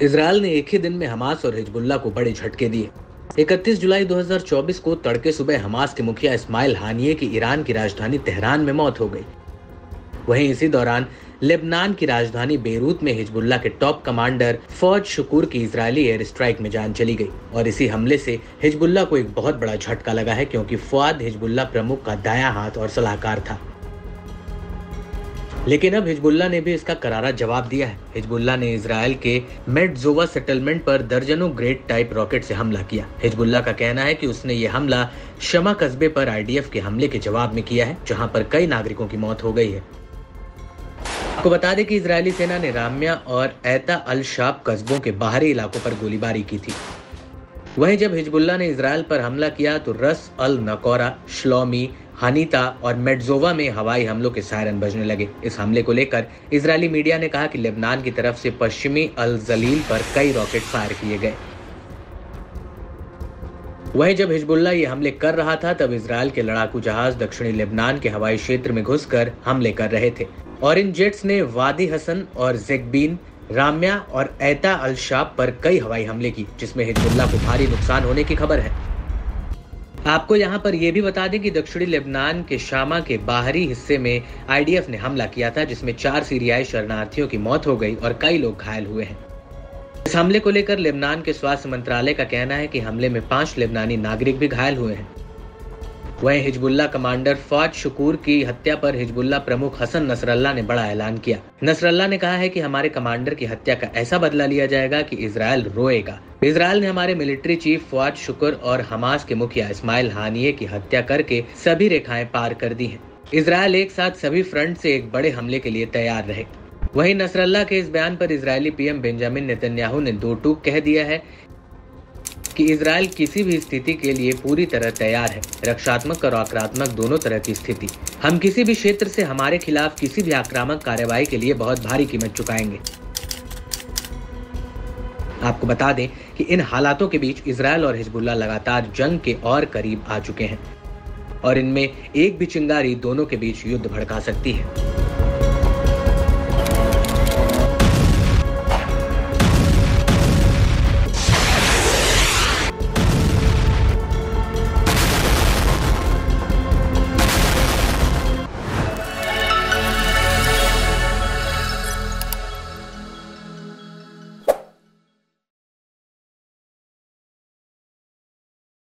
Israel ने एक ही दिन में हमास और हिजबुल्लाह को बड़े झटके दिए। 31 जुलाई 2024 को तड़के सुबह हमास के मुखिया इस्माइल हानिये की ईरान की राजधानी तेहरान में मौत हो गई। वहीं इसी दौरान लेबनान की राजधानी बेरूत में हिजबुल्लाह के टॉप कमांडर फौज शुकूर की इजरायली एयर स्ट्राइक में जान चली गई और इसी हमले से हिजबुल्लाह को एक बहुत बड़ा झटका लगा है, क्योंकि फुआद हिजबुल्लाह प्रमुख का दायां हाथ और सलाहकार था। लेकिन अब हिजबुल्लाह ने भी इसका करारा जवाब दिया है। हिजबुल्लाह ने इजरायल के मेडजोवा सेटलमेंट पर दर्जनों ग्रेड टाइप रॉकेट से हमला किया। हिजबुल्लाह का कहना है कि उसने ये हमला शमा कस्बे पर आईडीएफ के हमले के जवाब में किया है, जहां पर कई नागरिकों की मौत हो गई है। आपको बता दें कि इजरायली सेना ने राम्या और ऐता अल शाब कस्बों के बाहरी इलाकों पर गोलीबारी की थी। वहीं जब हिजबुल्लाह ने इजरायल पर हमला किया तो रस अल नकोरा, श्लोमी, हनीता और मेडजोवा में हवाई हमलों के सायरन बजने लगे। इस हमले को लेकर इजरायली मीडिया ने कहा कि लेबनान की तरफ से पश्चिमी अल जलील पर कई रॉकेट फायर किए गए। वहीं जब हिजबुल्लाह ये हमले कर रहा था तब इजरायल के लड़ाकू जहाज दक्षिणी लेबनान के हवाई क्षेत्र में घुसकर हमले कर रहे थे और इन जेट्स ने वादी हसन और ज़ेग्बीन, राम्या और ऐता अल शाब पर कई हवाई हमले की, जिसमें हिजबुल्लाह को भारी नुकसान होने की खबर है। आपको यहाँ पर यह भी बता दें कि दक्षिणी लेबनान के शामा के बाहरी हिस्से में आईडीएफ ने हमला किया था, जिसमें 4 सीरियाई शरणार्थियों की मौत हो गई और कई लोग घायल हुए हैं। इस हमले को लेकर लेबनान के स्वास्थ्य मंत्रालय का कहना है कि हमले में 5 लेबनानी नागरिक भी घायल हुए हैं। वहीं हिजबुल्लाह कमांडर फौज शुकूर की हत्या पर हिजबुल्लाह प्रमुख हसन नसरल्लाह ने बड़ा ऐलान किया। नसरल्लाह ने कहा है कि हमारे कमांडर की हत्या का ऐसा बदला लिया जाएगा कि इजरायल रोएगा। इजरायल ने हमारे मिलिट्री चीफ फौज शुक्र और हमास के मुखिया इस्माइल हानिये की हत्या करके सभी रेखाएं पार कर दी हैं। इजरायल एक साथ सभी फ्रंट से एक बड़े हमले के लिए तैयार रहे। वहीं नसरल्लाह के इस बयान पर इजरायली पीएम बेंजामिन नेतन्याहू ने दो टूक कह दिया है कि इजरायल किसी भी स्थिति के लिए पूरी तरह तैयार है, रक्षात्मक और आक्रामक दोनों तरह की स्थिति। हम किसी भी क्षेत्र से हमारे खिलाफ किसी भी आक्रामक कार्रवाई के लिए बहुत भारी कीमत चुकाएंगे। आपको बता दें कि इन हालातों के बीच इजरायल और हिजबुल्लाह लगातार जंग के और करीब आ चुके हैं और इनमें एक भी चिंगारी दोनों के बीच युद्ध भड़का सकती है।